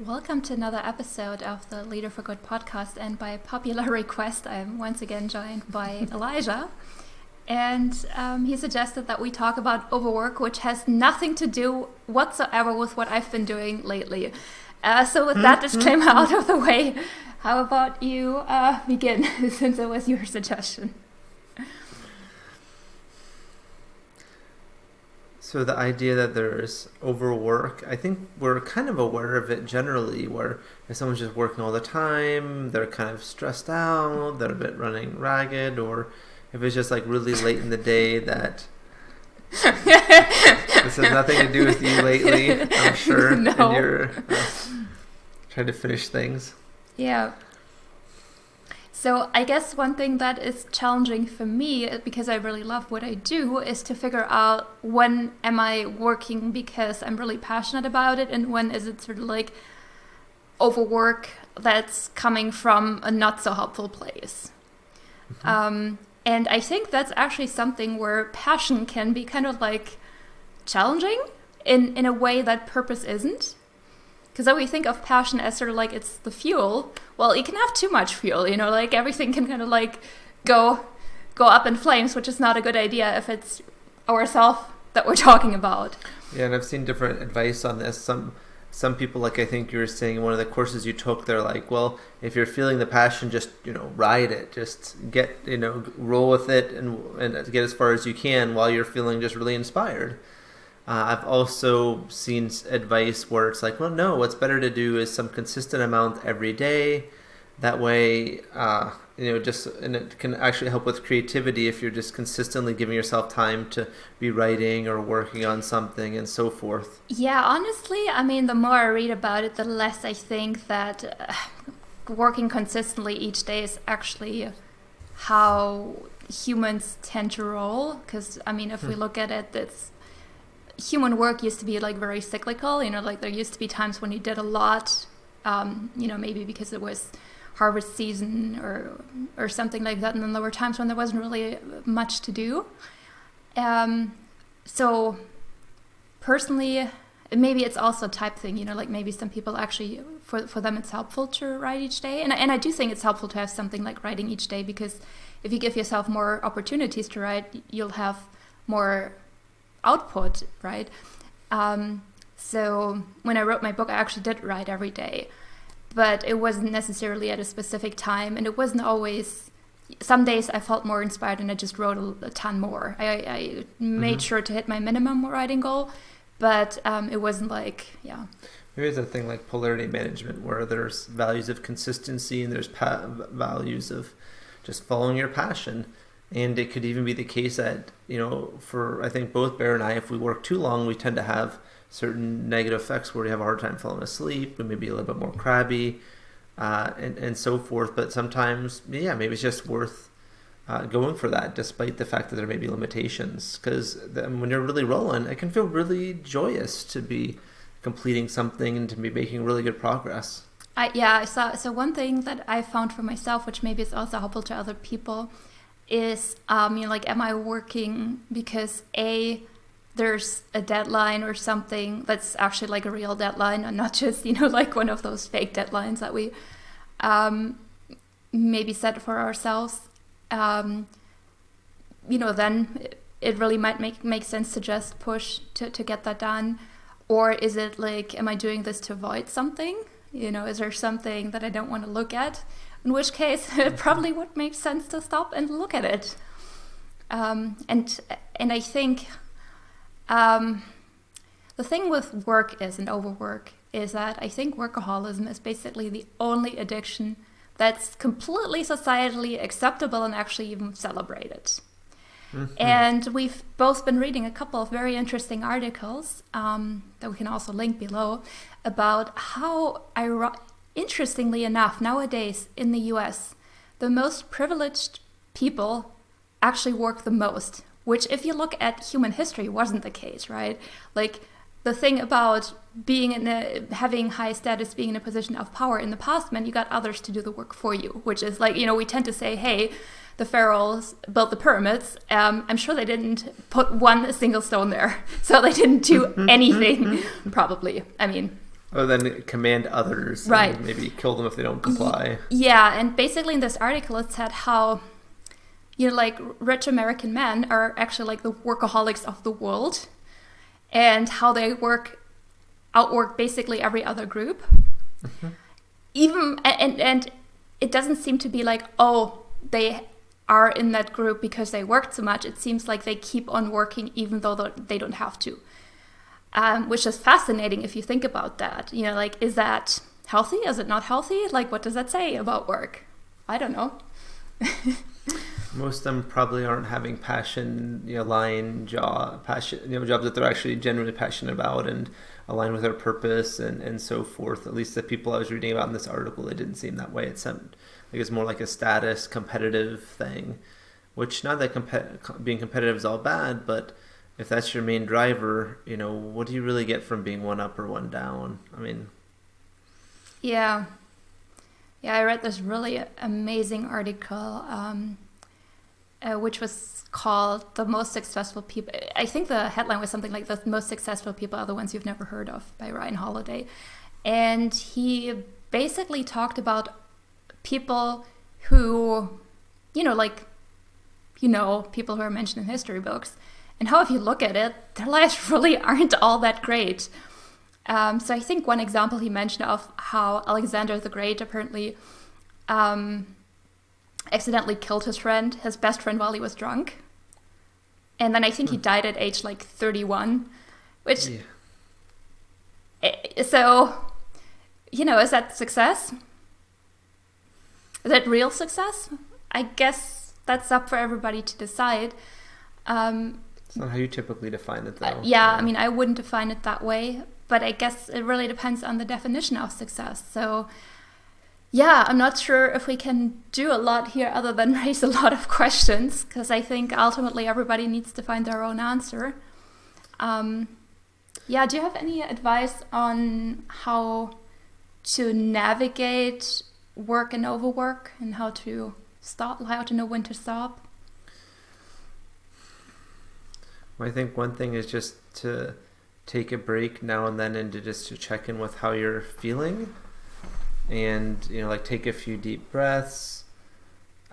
Welcome to another episode of the Leader for Good podcast, and by popular request I'm once again joined by Elijah, and he suggested that we talk about overwork, which has nothing to do whatsoever with what I've been doing lately. So with that disclaimer out of the way, how about you begin, since it was your suggestion? So the idea that there's overwork, I think we're kind of aware of it generally, where if someone's just working all the time, they're kind of stressed out, they're a bit running ragged, or if it's just like really late in the day that this has nothing to do with you lately, I'm sure, No. and you're trying to finish things. Yeah. So I guess one thing that is challenging for me, because I really love what I do, is to figure out when am I working because I'm really passionate about it, and when is it sort of like overwork that's coming from a not so helpful place. And I think that's actually something where passion can be kind of like challenging in a way that purpose isn't. Because then we think of passion as sort of like it's the fuel. Well, you can have too much fuel, like everything can kind of like go up in flames, which is not a good idea if it's ourselves that we're talking about. Yeah, and I've seen different advice on this. Some people, like I think you were saying in one of the courses you took, they're like, well, if you're feeling the passion, just, ride it. Just get, roll with it and get as far as you can while you're feeling just really inspired. I've also seen advice where it's like, well, no, what's better to do is some consistent amount every day. That way, and it can actually help with creativity if you're just consistently giving yourself time to be writing or working on something and so forth. Yeah, honestly, I mean, the more I read about it, the less I think that working consistently each day is actually how humans tend to roll. Because, I mean, if we look at it, human work used to be like very cyclical, like there used to be times when you did a lot, maybe because it was harvest season or something like that, and then there were times when there wasn't really much to do. So personally, maybe it's also a type thing, like maybe some people actually, for them it's helpful to write each day, and I do think it's helpful to have something like writing each day, because if you give yourself more opportunities to write, you'll have more output, right? So when I wrote my book, I actually did write every day, but it wasn't necessarily at a specific time, and it wasn't always. Some days I felt more inspired and I just wrote a ton more. I made sure to hit my minimum writing goal, but it wasn't like, yeah. Maybe it's a thing like polarity management, where there's values of consistency and there's values of just following your passion. And it could even be the case that, for I think both Bear and I, if we work too long, we tend to have certain negative effects where we have a hard time falling asleep, we may be a little bit more crabby, and so forth. But sometimes, maybe it's just worth going for that, despite the fact that there may be limitations. Because when you're really rolling, it can feel really joyous to be completing something and to be making really good progress. So one thing that I found for myself, which maybe is also helpful to other people, is, am I working because there's a deadline or something that's actually like a real deadline and not just, like one of those fake deadlines that we maybe set for ourselves. Then it really might make sense to just push to get that done. Or is it like, am I doing this to avoid something? Is there something that I don't want to look at? In which case, it probably would make sense to stop and look at it. And I think the thing with work and overwork is that I think workaholism is basically the only addiction that's completely societally acceptable and actually even celebrated. And we've both been reading a couple of very interesting articles that we can also link below about how interestingly enough, nowadays in the US, the most privileged people actually work the most, which if you look at human history wasn't the case, right? Like the thing about having high status, being in a position of power in the past meant you got others to do the work for you, which is like, we tend to say, hey, the pharaohs built the pyramids. I'm sure they didn't put one single stone there, so they didn't do anything, probably. I mean, Oh, then command others, Right? And maybe kill them if they don't comply. Yeah, and basically in this article it said how, like rich American men are actually like the workaholics of the world, and how they outwork basically every other group. Mm-hmm. Even and it doesn't seem to be like, oh, they are in that group because they worked so much. It seems like they keep on working even though they don't have to, which is fascinating if you think about that. Like, is that healthy? Is it not healthy? Like, what does that say about work? I don't know. Most of them probably aren't having passion, passion, jobs that they're actually genuinely passionate about and align with their purpose and so forth. At least the people I was reading about in this article, it didn't seem that way. It seemed like it's more like a status, competitive thing, which not that being competitive is all bad, but if that's your main driver, what do you really get from being one up or one down? I mean, yeah, I read this really amazing article, which was called "The Most Successful People." I think the headline was something like "The Most Successful People Are the Ones You've Never Heard of" by Ryan Holiday, and he basically talked about people who, people who are mentioned in history books, and how if you look at it, their lives really aren't all that great. So I think one example he mentioned of how Alexander the Great apparently accidentally killed his best friend, while he was drunk. And then I think he died at age 31, which, so, is that success? Is that real success? I guess that's up for everybody to decide. It's not how you typically define it, though. I mean, I wouldn't define it that way, but I guess it really depends on the definition of success. So, I'm not sure if we can do a lot here other than raise a lot of questions, because I think ultimately everybody needs to find their own answer. Do you have any advice on how to navigate work and overwork, and how to know when to stop? Well, I think one thing is just to take a break now and then, and to check in with how you're feeling, and take a few deep breaths,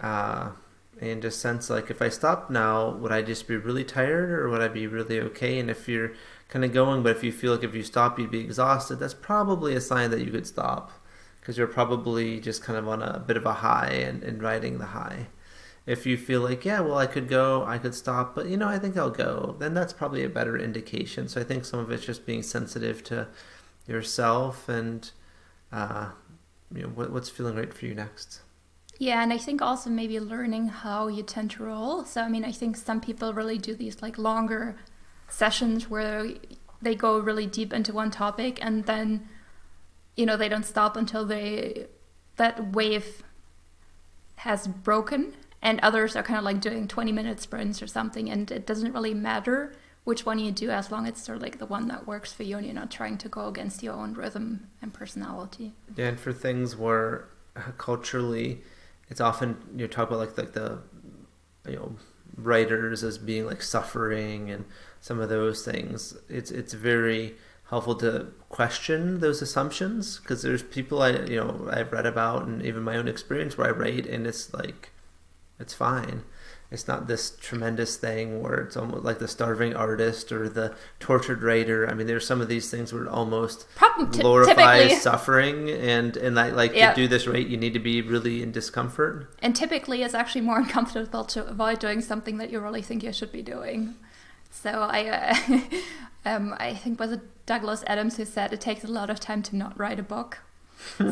and just sense if I stop now, would I just be really tired or would I be really okay? And if you're kind of going, but if you feel like if you stop you'd be exhausted, that's probably a sign that you could stop, because you're probably just kind of on a bit of a high and riding the high. If you feel like, I could stop, but I think I'll go, then that's probably a better indication. So I think some of it's just being sensitive to yourself and what's feeling right for you next. Yeah, and I think also maybe learning how you tend to roll. So, I mean, I think some people really do these longer sessions where they go really deep into one topic, and then, they don't stop until that wave has broken. And others are kind of doing 20-minute sprints or something, and it doesn't really matter which one you do as long as it's sort of the one that works for you and you're not trying to go against your own rhythm and personality. Yeah, and for things where culturally it's often you talk about the writers as being suffering and some of those things, it's very helpful to question those assumptions, because there's people I've read about, and even my own experience where I write and it's it's fine. It's not this tremendous thing where it's almost like the starving artist or the tortured writer. I mean, there's some of these things where it almost glorifies suffering, and to do this right, you need to be really in discomfort. And typically it's actually more uncomfortable to avoid doing something that you really think you should be doing. So I think was it Douglas Adams who said it takes a lot of time to not write a book.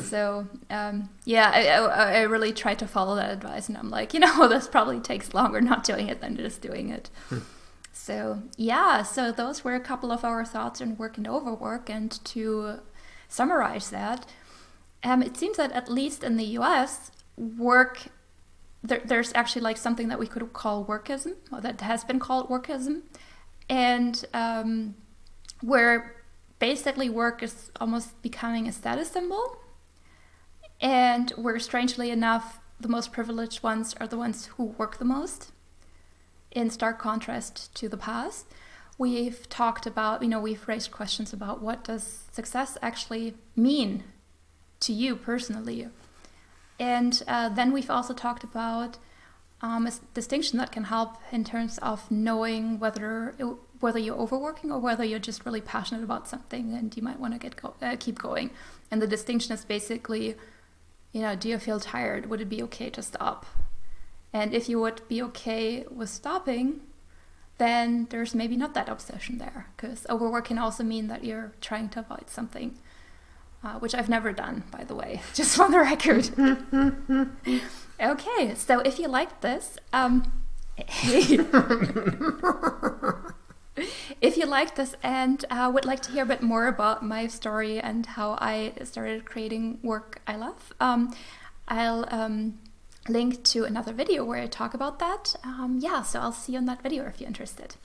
So, I really try to follow that advice, and I'm like, this probably takes longer not doing it than just doing it. So those were a couple of our thoughts on work and overwork. And to summarize that, it seems that at least in the US, there's actually something that we could call workism, or that has been called workism, and where basically work is almost becoming a status symbol, and where, strangely enough, the most privileged ones are the ones who work the most, in stark contrast to the past, we've talked about, we've raised questions about what does success actually mean to you personally. And then we've also talked about a distinction that can help in terms of knowing whether you're overworking or whether you're just really passionate about something and you might want to keep going. And the distinction is basically, do you feel tired? Would it be okay to stop? And if you would be okay with stopping, then there's maybe not that obsession there, because overwork can also mean that you're trying to avoid something, which I've never done, by the way, just on the record. Okay, so if you liked this, if you liked this and would like to hear a bit more about my story and how I started creating work I love, I'll link to another video where I talk about that. So I'll see you in that video if you're interested.